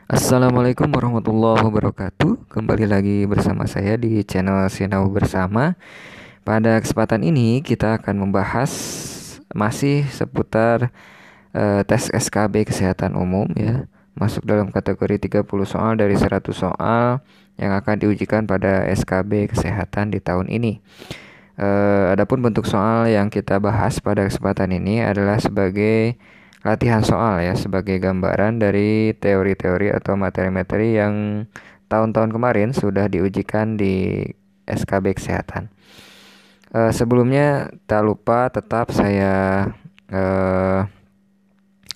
Assalamualaikum warahmatullahi wabarakatuh. Kembali lagi bersama saya di channel Sinau Bersama. Pada kesempatan ini kita akan membahas masih seputar tes SKB Kesehatan Umum ya. Masuk dalam kategori 30 soal dari 100 soal yang akan diujikan pada SKB Kesehatan di tahun ini. Adapun bentuk soal yang kita bahas pada kesempatan ini adalah sebagai latihan soal ya, sebagai gambaran dari teori-teori atau materi-materi yang tahun-tahun kemarin sudah diujikan di SKB Kesehatan. Sebelumnya tak lupa tetap saya eh,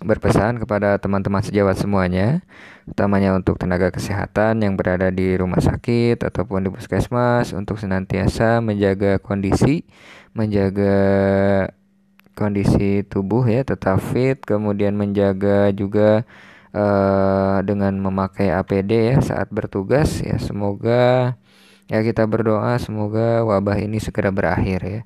berpesan kepada teman-teman sejawat semuanya, utamanya untuk tenaga kesehatan yang berada di rumah sakit ataupun di puskesmas, untuk senantiasa menjaga kondisi tubuh ya, tetap fit, kemudian menjaga juga dengan memakai APD ya saat bertugas ya. Semoga ya, kita berdoa semoga wabah ini segera berakhir ya,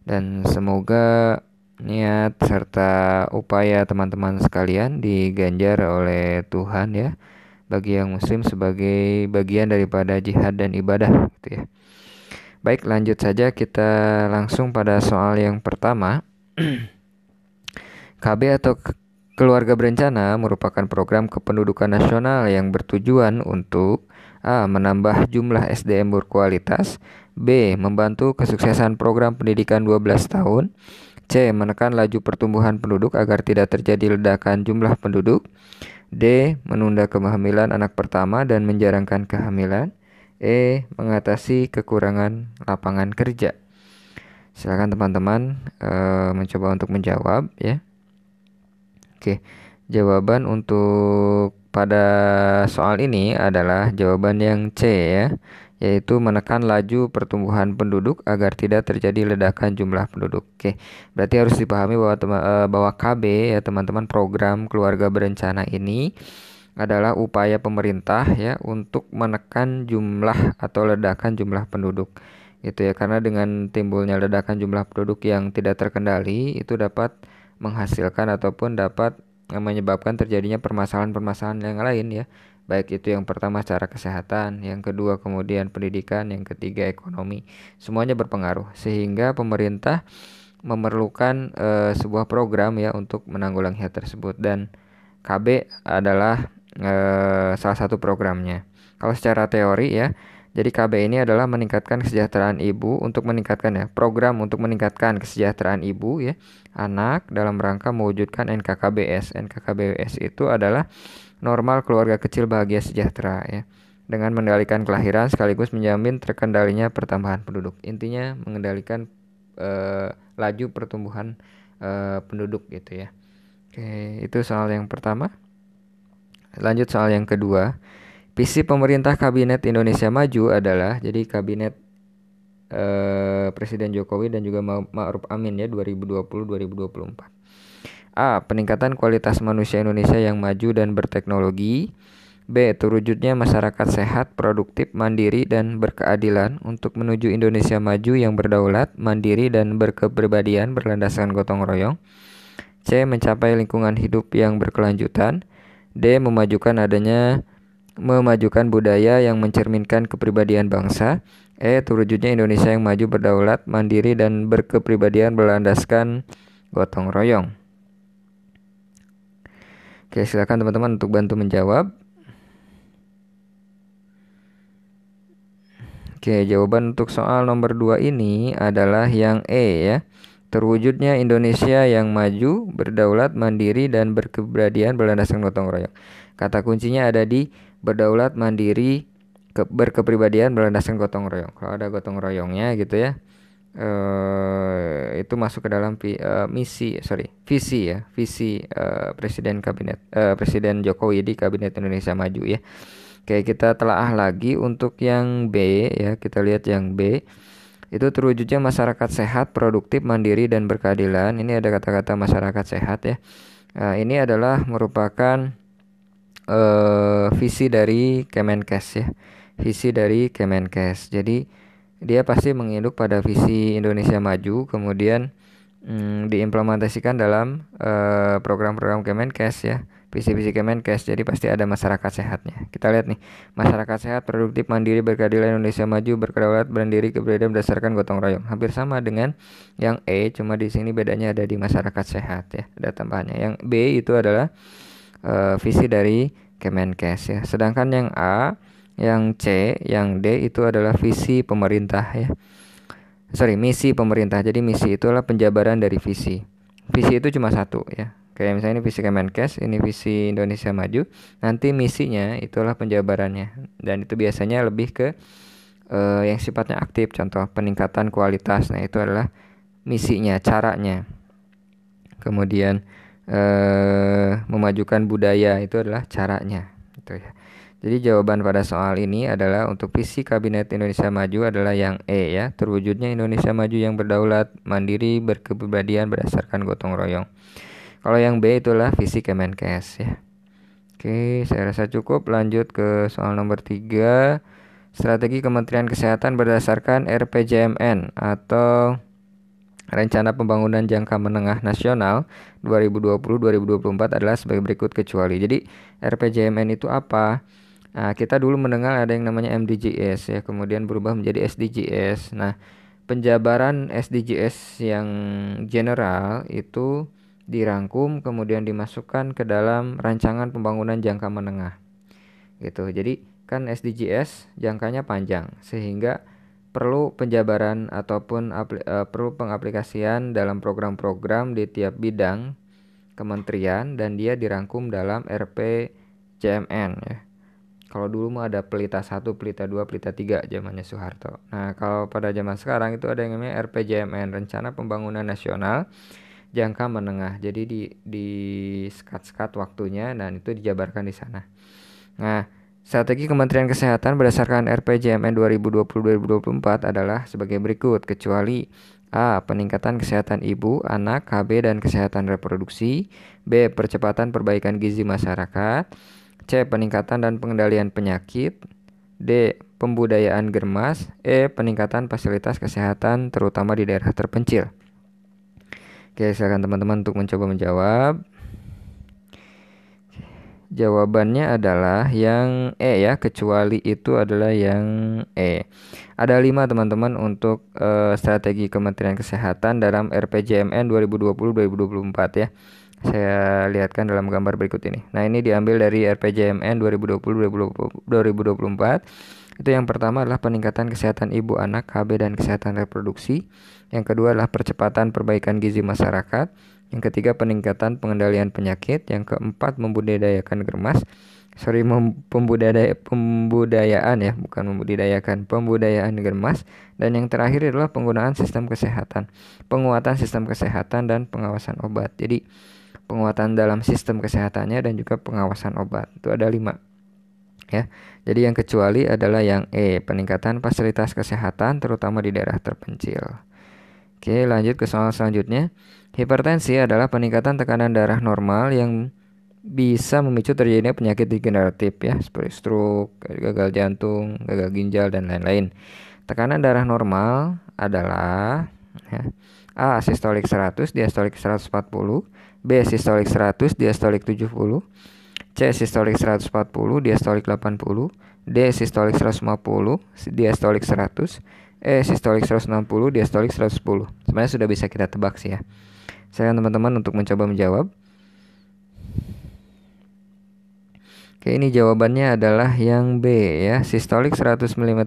dan semoga niat serta upaya teman-teman sekalian diganjar oleh Tuhan ya, bagi yang muslim sebagai bagian daripada jihad dan ibadah gitu ya. Baik, lanjut saja, kita langsung pada soal yang pertama. KB atau Keluarga Berencana merupakan program kependudukan nasional yang bertujuan untuk A. Menambah jumlah SDM berkualitas, B. Membantu kesuksesan program pendidikan 12 tahun, C. Menekan laju pertumbuhan penduduk agar tidak terjadi ledakan jumlah penduduk, D. Menunda kehamilan anak pertama dan menjarangkan kehamilan, E. Mengatasi kekurangan lapangan kerja. Silakan teman-teman mencoba untuk menjawab ya. Oke, jawaban untuk pada soal ini adalah jawaban yang C ya, yaitu menekan laju pertumbuhan penduduk agar tidak terjadi ledakan jumlah penduduk. Oke, berarti harus dipahami bahwa KB ya teman-teman, program keluarga berencana ini adalah upaya pemerintah ya untuk menekan jumlah atau ledakan jumlah penduduk. Itu ya, karena dengan timbulnya ledakan jumlah penduduk yang tidak terkendali itu dapat menghasilkan ataupun dapat menyebabkan terjadinya permasalahan-permasalahan yang lain ya. Baik itu yang pertama secara kesehatan, yang kedua kemudian pendidikan, yang ketiga ekonomi. Semuanya berpengaruh sehingga pemerintah memerlukan sebuah program ya untuk menanggulangi hal tersebut, dan KB adalah salah satu programnya. Kalau secara teori ya, jadi KB ini adalah meningkatkan kesejahteraan ibu, untuk meningkatkan ya, program untuk meningkatkan kesejahteraan ibu ya, anak dalam rangka mewujudkan NKKBS. NKKBS itu adalah normal keluarga kecil bahagia sejahtera ya, dengan mengendalikan kelahiran sekaligus menjamin terkendalinya pertambahan penduduk. Intinya mengendalikan laju pertumbuhan penduduk gitu ya. Oke, itu soal yang pertama. Lanjut soal yang kedua. Visi pemerintah Kabinet Indonesia Maju adalah, jadi kabinet Presiden Jokowi dan juga Ma'ruf Amin ya, 2020-2024. A. Peningkatan kualitas manusia Indonesia yang maju dan berteknologi. B. Terwujudnya masyarakat sehat, produktif, mandiri, dan berkeadilan untuk menuju Indonesia maju yang berdaulat, mandiri, dan berkepribadian berlandaskan gotong royong. C. Mencapai lingkungan hidup yang berkelanjutan. D. Memajukan budaya yang mencerminkan kepribadian bangsa. E. Terwujudnya Indonesia yang maju, berdaulat, mandiri, dan berkepribadian berlandaskan gotong royong. Oke, silakan teman-teman untuk bantu menjawab. Oke, jawaban untuk soal nomor 2 ini adalah yang E ya. Terwujudnya Indonesia yang maju, berdaulat, mandiri, dan berkepribadian berlandaskan gotong royong. Kata kuncinya ada di berdaulat, mandiri, berkepribadian berlandaskan gotong royong. Kalau ada gotong royongnya gitu ya, itu masuk ke dalam visi Presiden Jokowi di Kabinet Indonesia Maju ya. Oke, kita telaah lagi untuk yang B ya. Kita lihat yang B. Itu terwujudnya masyarakat sehat, produktif, mandiri, dan berkeadilan. Ini ada kata-kata masyarakat sehat ya. Ini adalah merupakan visi dari Kemenkes ya. Visi dari Kemenkes. Jadi dia pasti menginduk pada visi Indonesia Maju, kemudian diimplementasikan dalam program-program Kemenkes ya. visi Kemenkes, jadi pasti ada masyarakat sehatnya. Kita lihat nih, masyarakat sehat, produktif, mandiri, berkeadilan, Indonesia maju, berkedaulatan, berdiri, keberadaan berdasarkan gotong royong. Hampir sama dengan yang E, cuma di sini bedanya ada di masyarakat sehat ya, ada tambahannya. Yang B itu adalah visi dari Kemenkes ya. Sedangkan yang A, yang C, yang D itu adalah visi pemerintah ya. Misi pemerintah. Jadi misi itu adalah penjabaran dari visi. Visi itu cuma satu ya. Kayak misalnya ini visi Kemenkes, ini visi Indonesia Maju. Nanti misinya itulah penjabarannya. Dan itu biasanya lebih ke yang sifatnya aktif. Contoh peningkatan kualitas. Nah itu adalah misinya, caranya. Kemudian memajukan budaya itu adalah caranya. Gitu ya. Jadi jawaban pada soal ini adalah untuk visi Kabinet Indonesia Maju adalah yang E ya, terwujudnya Indonesia Maju yang berdaulat, mandiri, berkepribadian berdasarkan gotong royong. Kalau yang B itulah visi Kemenkes ya. Oke, saya rasa cukup. Lanjut ke soal nomor 3. Strategi Kementerian Kesehatan berdasarkan RPJMN atau Rencana Pembangunan Jangka Menengah Nasional 2020-2024 adalah sebagai berikut kecuali. Jadi RPJMN itu apa? Nah, kita dulu mendengar ada yang namanya MDGs ya, kemudian berubah menjadi SDGs. Nah, penjabaran SDGs yang general itu dirangkum kemudian dimasukkan ke dalam rancangan pembangunan jangka menengah. Gitu. Jadi kan SDGs jangkanya panjang sehingga perlu penjabaran ataupun perlu pengaplikasian dalam program-program di tiap bidang kementerian dan dia dirangkum dalam RPJMN ya. Kalau dulu mah ada pelita 1, pelita 2, pelita 3 zamannya Soeharto. Nah, kalau pada zaman sekarang itu ada yang namanya RPJMN, Rencana Pembangunan Nasional Jangka Menengah. Jadi di sekat-sekat waktunya dan itu dijabarkan di sana. Nah, strategi Kementerian Kesehatan berdasarkan RPJMN 2020-2024 adalah sebagai berikut, kecuali A. Peningkatan kesehatan ibu, anak, KB, dan kesehatan reproduksi. B. Percepatan perbaikan gizi masyarakat. C. Peningkatan dan pengendalian penyakit. D. Pembudayaan germas. E. Peningkatan fasilitas kesehatan terutama di daerah terpencil. Oke, silakan teman-teman untuk mencoba menjawab. Jawabannya adalah yang E ya, kecuali itu adalah yang E. Ada 5 teman-teman untuk strategi Kementerian Kesehatan dalam RPJMN 2020-2024 ya. Saya lihatkan dalam gambar berikut ini. Nah, ini diambil dari RPJMN 2020-2024. Itu yang pertama adalah peningkatan kesehatan ibu, anak, KB, dan kesehatan reproduksi. Yang kedua adalah percepatan perbaikan gizi masyarakat. Yang ketiga peningkatan pengendalian penyakit. Yang keempat membudidayakan germas. Pembudayaan ya, bukan membudidayakan, pembudayaan germas. Dan yang terakhir adalah penggunaan sistem kesehatan, penguatan sistem kesehatan dan pengawasan obat. Jadi penguatan dalam sistem kesehatannya dan juga pengawasan obat. Itu ada 5 ya. Jadi yang kecuali adalah yang E, peningkatan fasilitas kesehatan terutama di daerah terpencil. Oke, lanjut ke soal selanjutnya. Hipertensi adalah peningkatan tekanan darah normal yang bisa memicu terjadinya penyakit degeneratif ya, seperti stroke, gagal jantung, gagal ginjal, dan lain-lain. Tekanan darah normal adalah ya, A. Sistolik 100, diastolik 140. B. Sistolik 100, diastolik 70. C. Sistolik 140, diastolik 80. D. Sistolik 150, diastolik 100. E. Sistolik 160, diastolik 110. Sebenarnya sudah bisa kita tebak sih ya. Saya teman-teman untuk mencoba menjawab. Oke, ini jawabannya adalah yang B ya. Sistolik 100 mm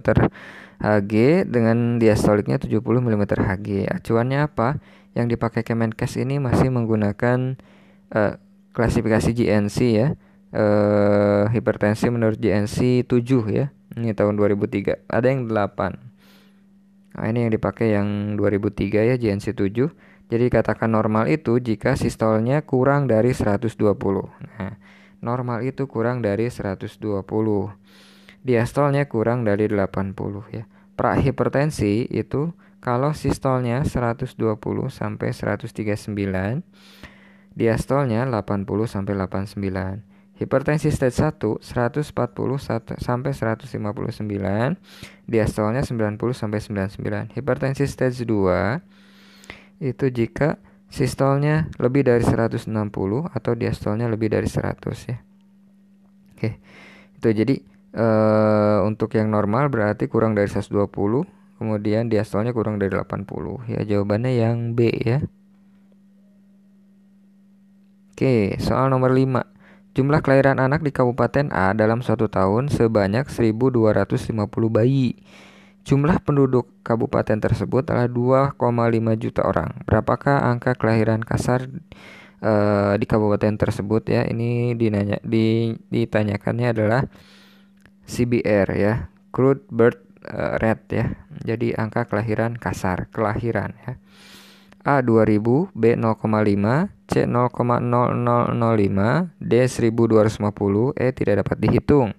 Hg dengan diastoliknya 70 mm Hg. Acuannya apa? Yang dipakai Kemenkes ini masih menggunakan klasifikasi GNC ya. Hipertensi menurut GNC 7 ya. Ini tahun 2003. Ada yang 8. Nah, ini yang dipakai yang 2003 ya, GNC 7. Jadi katakan normal itu jika sistolnya kurang dari 120. Nah, normal itu kurang dari 120. Diastolnya kurang dari 80 ya. Prahipertensi itu kalau sistolnya 120 sampai 139, diastolnya 80 sampai 89. Hipertensi stage 1 140 sampai 159, diastolnya 90 sampai 99. Hipertensi stage 2 itu jika Sistolnya lebih dari 160 atau diastolnya lebih dari 100 ya. Oke. Itu jadi untuk yang normal berarti kurang dari 120, kemudian diastolnya kurang dari 80. Ya, jawabannya yang B ya. Oke, soal nomor 5. Jumlah kelahiran anak di Kabupaten A dalam suatu tahun sebanyak 1.250 bayi. Jumlah penduduk kabupaten tersebut adalah 2,5 juta orang. Berapakah angka kelahiran kasar di kabupaten tersebut ya? Ini ditanyakannya adalah CBR ya, crude birth rate ya. Jadi angka kelahiran kasar, kelahiran ya. A 2000, B 0,5, C 0,0005, D 1250, E tidak dapat dihitung.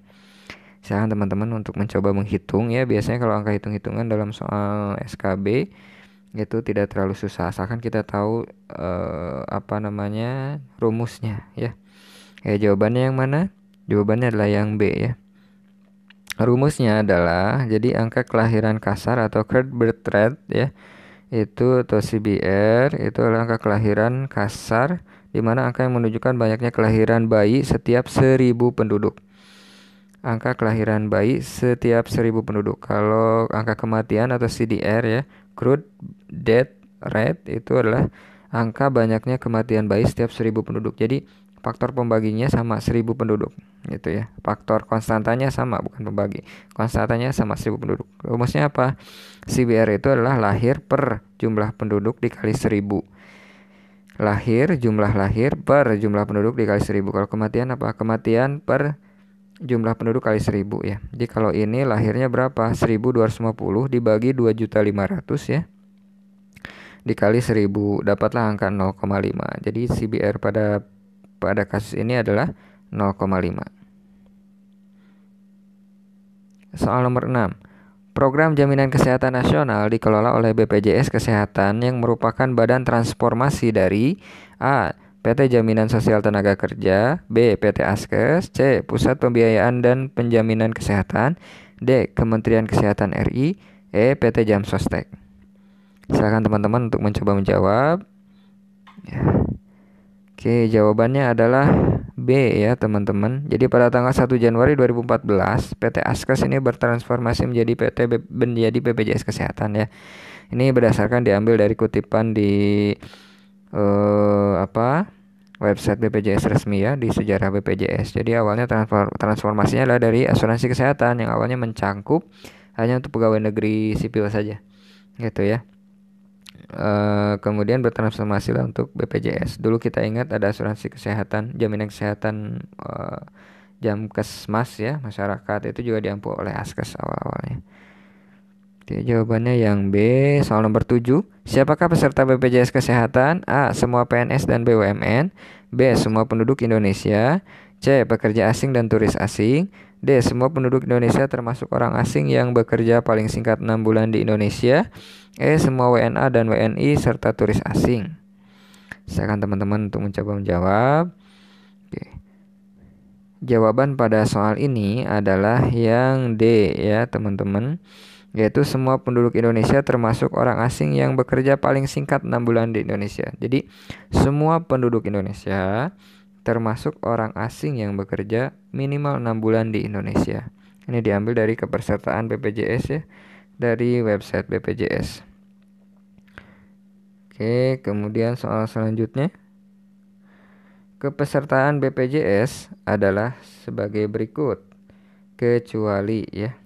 Silahkan teman-teman untuk mencoba menghitung ya. Biasanya kalau angka hitung-hitungan dalam soal SKB itu tidak terlalu susah, asalkan kita tahu rumusnya ya. Jawabannya yang mana? Jawabannya adalah yang B ya. Rumusnya adalah jadi angka kelahiran kasar atau crude birth rate ya, itu atau CBR itu adalah angka kelahiran kasar di mana angka yang menunjukkan banyaknya kelahiran bayi setiap 1.000 penduduk. Angka kelahiran bayi setiap 1.000 penduduk. Kalau angka kematian atau CDR ya, crude death rate, itu adalah angka banyaknya kematian bayi setiap 1.000 penduduk. Jadi faktor pembaginya sama 1.000 penduduk gitu ya. Faktor konstantanya sama, bukan pembagi. Konstantanya sama 1.000 penduduk. Rumusnya apa? CBR itu adalah lahir per jumlah penduduk dikali 1.000. Jumlah lahir per jumlah penduduk dikali 1.000. Kalau kematian apa? Kematian per jumlah penduduk kali 1.000 ya. Jadi kalau ini lahirnya berapa? 1.250 dibagi 2.500.000 ya. Dikali 1.000 dapatlah angka 0,5. Jadi CBR pada kasus ini adalah 0,5. Soal nomor 6. Program Jaminan Kesehatan Nasional dikelola oleh BPJS Kesehatan yang merupakan badan transformasi dari A. PT Jaminan Sosial Tenaga Kerja, B. PT Askes, C. Pusat Pembiayaan dan Penjaminan Kesehatan, D. Kementerian Kesehatan RI, E. PT Jam Sostek. Silakan teman-teman untuk mencoba menjawab. Ya. Oke, jawabannya adalah B ya teman-teman. Jadi pada tanggal 1 Januari 2014, PT Askes ini bertransformasi menjadi BPJS Kesehatan ya. Ini berdasarkan diambil dari kutipan di website BPJS resmi ya, di sejarah BPJS. Jadi awalnya transformasinya adalah dari asuransi kesehatan yang awalnya mencangkup hanya untuk pegawai negeri sipil saja, gitu ya. Kemudian bertransformasi lah untuk BPJS. Dulu kita ingat ada asuransi kesehatan, jaminan kesehatan Jamkesmas ya, masyarakat itu juga diampu oleh Askes awal-awalnya. Oke, jawabannya yang B. Soal nomor 7. Siapakah peserta BPJS Kesehatan? A. Semua PNS dan BUMN. B. Semua penduduk Indonesia. C. Pekerja asing dan turis asing. D. Semua penduduk Indonesia termasuk orang asing yang bekerja paling singkat 6 bulan di Indonesia. E. Semua WNA dan WNI serta turis asing. Silakan teman-teman untuk mencoba menjawab. Oke. Jawaban pada soal ini adalah yang D ya teman-teman, yaitu semua penduduk Indonesia termasuk orang asing yang bekerja paling singkat 6 bulan di Indonesia. Jadi semua penduduk Indonesia termasuk orang asing yang bekerja minimal 6 bulan di Indonesia. Ini diambil dari kepesertaan BPJS ya, dari website BPJS. Oke, kemudian soal selanjutnya. Kepesertaan BPJS adalah sebagai berikut, kecuali ya.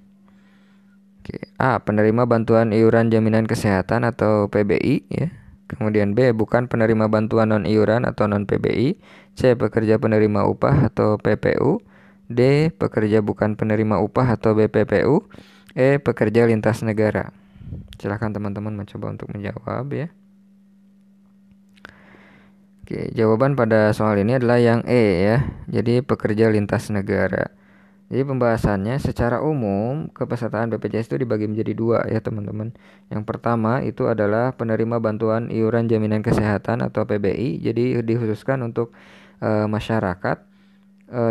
Oke. A. Penerima bantuan iuran jaminan kesehatan atau PBI ya. Kemudian B. Bukan penerima bantuan non iuran atau non PBI. C. Pekerja penerima upah atau PPU. D. Pekerja bukan penerima upah atau BPPU. E. Pekerja lintas negara. Silakan teman-teman mencoba untuk menjawab ya. Oke, jawaban pada soal ini adalah yang E ya. Jadi pekerja lintas negara. Jadi pembahasannya secara umum kepesertaan BPJS itu dibagi menjadi dua ya teman-teman. Yang pertama itu adalah penerima bantuan iuran jaminan kesehatan atau PBI. Jadi dikhususkan untuk masyarakat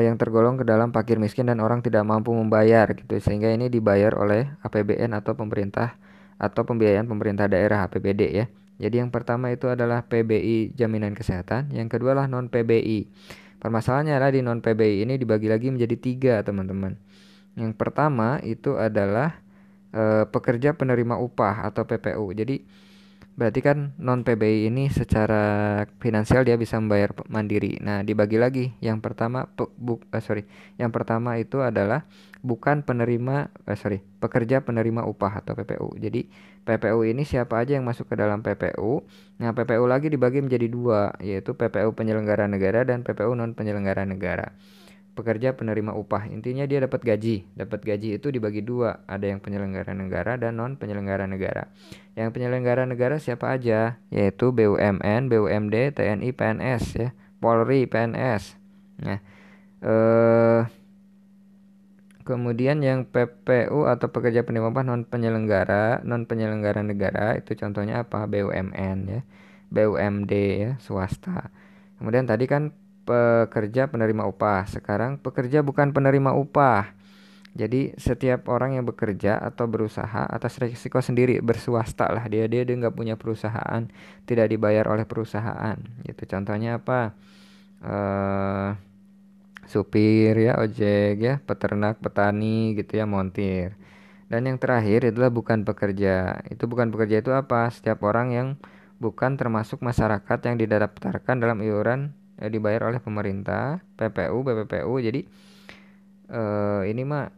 yang tergolong ke dalam fakir miskin dan orang tidak mampu membayar gitu. Sehingga ini dibayar oleh APBN atau pemerintah atau pembiayaan pemerintah daerah APBD ya. Jadi yang pertama itu adalah PBI jaminan kesehatan, yang kedua adalah non PBI. Permasalahannya adalah di non PBI ini dibagi lagi menjadi 3 teman-teman. Yang pertama itu adalah pekerja penerima upah atau PPU. Jadi berarti kan non PBI ini secara finansial dia bisa membayar mandiri. Nah, dibagi lagi. Yang pertama yang pertama itu adalah pekerja penerima upah atau PPU. Jadi PPU ini siapa aja yang masuk ke dalam PPU. Nah, PPU lagi dibagi menjadi 2, yaitu PPU penyelenggara negara dan PPU non penyelenggara negara. Pekerja penerima upah, intinya dia dapat gaji itu dibagi 2, ada yang penyelenggara negara dan non penyelenggara negara. Yang penyelenggara negara siapa aja, yaitu BUMN, BUMD, TNI, PNS ya, Polri, PNS. Nah, kemudian yang PPU atau pekerja penerima upah non penyelenggara negara itu contohnya apa? BUMN ya, BUMD ya, swasta. Kemudian tadi kan pekerja penerima upah, sekarang pekerja bukan penerima upah. Jadi setiap orang yang bekerja atau berusaha atas risiko sendiri, berswasta lah, dia nggak punya perusahaan, tidak dibayar oleh perusahaan gitu. Contohnya apa? Supir ya, ojek ya, peternak, petani gitu ya, montir. Dan yang terakhir itulah bukan pekerja. Itu bukan pekerja itu apa? Setiap orang yang bukan termasuk masyarakat yang didaftarkan dalam iuran dibayar oleh pemerintah, PPU, BPPU. Jadi ini mah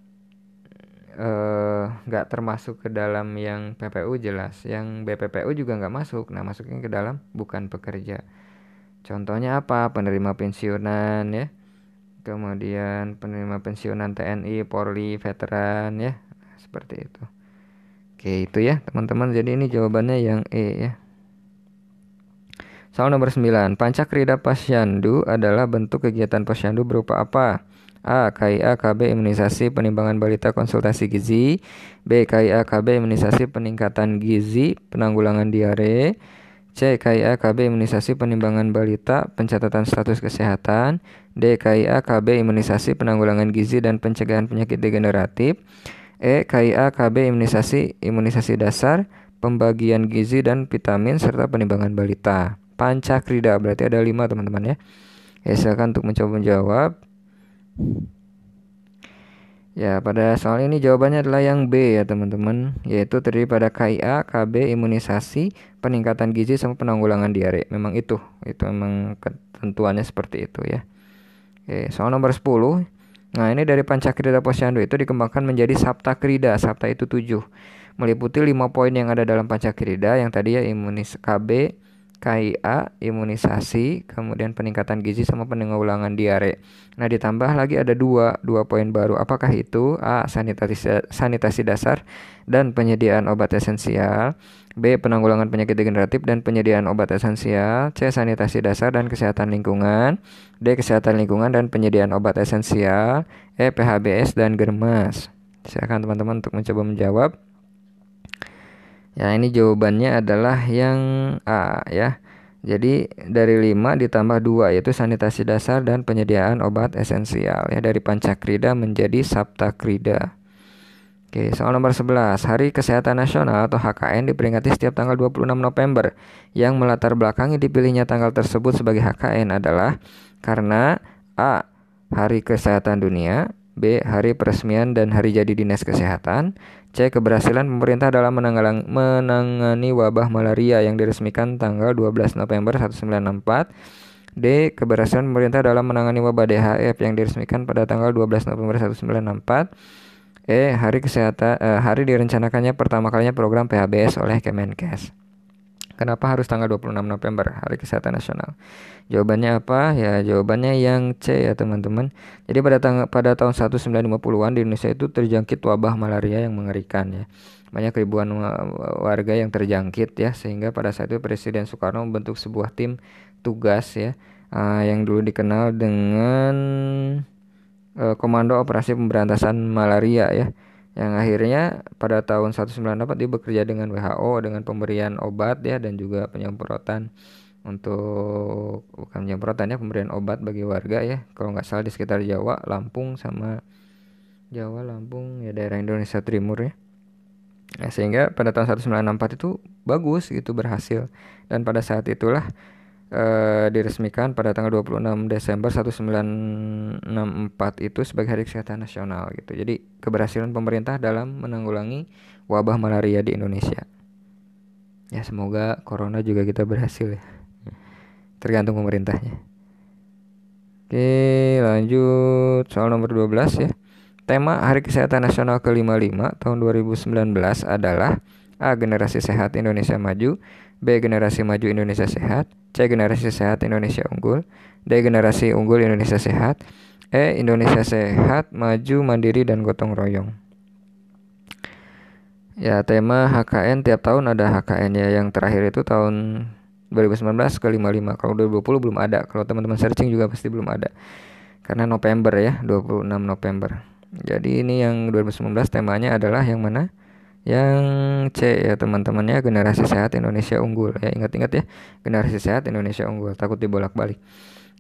nggak termasuk ke dalam yang PPU jelas. Yang BPPU juga nggak masuk. Nah, masuknya ke dalam bukan pekerja. Contohnya apa? Penerima pensiunan ya. Kemudian penerima pensiunan TNI, Polri, veteran ya. Seperti itu. Oke, itu ya teman-teman. Jadi ini jawabannya yang E ya. Soal nomor 9. Pancakrida Posyandu adalah bentuk kegiatan posyandu berupa apa? A. KIA KB imunisasi penimbangan balita konsultasi gizi. B. KIA KB imunisasi peningkatan gizi penanggulangan diare. C. KIA KB imunisasi penimbangan balita pencatatan status kesehatan. D. KIA KB imunisasi penanggulangan gizi dan pencegahan penyakit degeneratif. E. KIA KB imunisasi dasar pembagian gizi dan vitamin serta penimbangan balita. Pancakrida berarti ada 5 teman-teman ya. Ya, silakan untuk mencoba menjawab. Ya, pada soal ini jawabannya adalah yang B ya teman-teman, yaitu terdiri pada KIA, KB, imunisasi, peningkatan gizi sama penanggulangan diare. Memang itu memang ketentuannya seperti itu ya. Oke, soal nomor 10. Nah, ini dari Pancakrida Posyandu itu dikembangkan menjadi Saptakrida. Sapta itu 7. Meliputi 5 poin yang ada dalam Pancakrida yang tadi ya, KB, KIA, imunisasi, kemudian peningkatan gizi sama penanggulangan diare. Nah, ditambah lagi ada dua poin baru. Apakah itu? A. Sanitasi dasar dan penyediaan obat esensial. B. Penanggulangan penyakit degeneratif dan penyediaan obat esensial. C. Sanitasi dasar dan kesehatan lingkungan. D. Kesehatan lingkungan dan penyediaan obat esensial. E. PHBS dan Germas. Silakan teman-teman untuk mencoba menjawab. Ya, ini jawabannya adalah yang A ya. Jadi dari 5 ditambah 2 yaitu sanitasi dasar dan penyediaan obat esensial ya, dari Pancakrida menjadi Saptakrida. Oke, soal nomor 11. Hari Kesehatan Nasional atau HKN diperingati setiap tanggal 26 November. Yang melatar belakangi dipilihnya tanggal tersebut sebagai HKN adalah karena A. Hari Kesehatan Dunia, B. Hari peresmian dan hari jadi Dinas Kesehatan, C. Keberhasilan pemerintah dalam menangani wabah malaria yang diresmikan tanggal 12 November 1964. D. Keberhasilan pemerintah dalam menangani wabah DHF yang diresmikan pada tanggal 12 November 1964. E. Hari direncanakannya pertama kalinya program PHBS oleh Kemenkes. Kenapa harus tanggal 26 November, Hari Kesehatan Nasional? Jawabannya apa? Ya, jawabannya yang C ya teman-teman. Jadi pada tahun 1950-an di Indonesia itu terjangkit wabah malaria yang mengerikan ya. Banyak ribuan warga yang terjangkit ya, sehingga pada saat itu Presiden Soekarno membentuk sebuah tim tugas ya, yang dulu dikenal dengan Komando Operasi Pemberantasan Malaria ya, yang akhirnya pada tahun 1994 dia bekerja dengan WHO dengan pemberian obat ya, dan juga penyemprotan bukan penyemprotan ya, pemberian obat bagi warga ya, kalau nggak salah di sekitar Jawa, Lampung ya, daerah Indonesia Timur ya. Nah, sehingga pada tahun 1964 itu bagus gitu, berhasil. Dan pada saat itulah diresmikan pada tanggal 26 Desember 1964 itu sebagai Hari Kesehatan Nasional gitu. Jadi keberhasilan pemerintah dalam menanggulangi wabah malaria di Indonesia. Ya semoga corona juga kita berhasil ya. Tergantung pemerintahnya. Oke, lanjut soal nomor 12 ya. Tema Hari Kesehatan Nasional ke-55 tahun 2019 adalah A. Generasi Sehat Indonesia Maju, B. Generasi Maju Indonesia Sehat, C. Generasi Sehat Indonesia Unggul, D. Generasi Unggul Indonesia Sehat, E. Indonesia Sehat, Maju, Mandiri, dan Gotong Royong. Ya, tema HKN tiap tahun ada HKN ya. Yang terakhir itu tahun 2019 ke-55. Kalau 2020 belum ada. Kalau teman-teman searching juga pasti belum ada. Karena November ya, 26 November. Jadi ini yang 2019 temanya adalah yang mana? Yang C ya teman-temannya, Generasi Sehat Indonesia Unggul. Ya ingat-ingat ya, Generasi Sehat Indonesia Unggul. Takut dibolak-balik.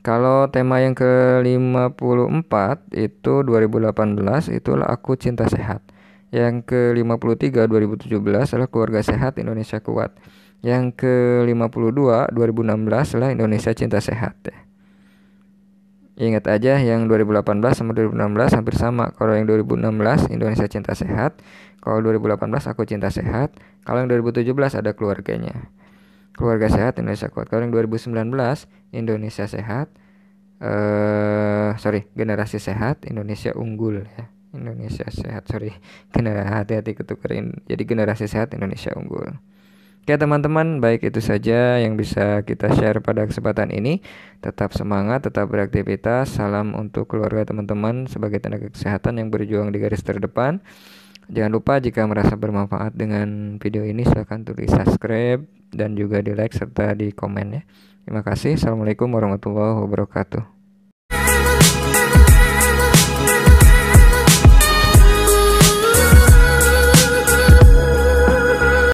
Kalau tema yang ke-54 itu 2018 itulah Aku Cinta Sehat. Yang ke-53 2017 adalah Keluarga Sehat Indonesia Kuat. Yang ke-52 2016 adalah Indonesia Cinta Sehat ya. Ingat aja yang 2018 sama 2016 hampir sama. Kalau yang 2016 Indonesia Cinta Sehat, kalau 2018 Aku Cinta Sehat, kalau yang 2017 ada keluarganya. Keluarga Sehat Indonesia Kuat. Kalau yang 2019 Indonesia Sehat, Generasi Sehat Indonesia Unggul ya. Indonesia Sehat, hati-hati ketukerin. Jadi Generasi Sehat Indonesia Unggul. Oke teman-teman, baik itu saja yang bisa kita share pada kesempatan ini. Tetap semangat, tetap beraktivitas. Salam untuk keluarga teman-teman sebagai tenaga kesehatan yang berjuang di garis terdepan. Jangan lupa jika merasa bermanfaat dengan video ini silahkan tulis subscribe dan juga di like serta di komen ya. Terima kasih. Assalamualaikum warahmatullahi wabarakatuh.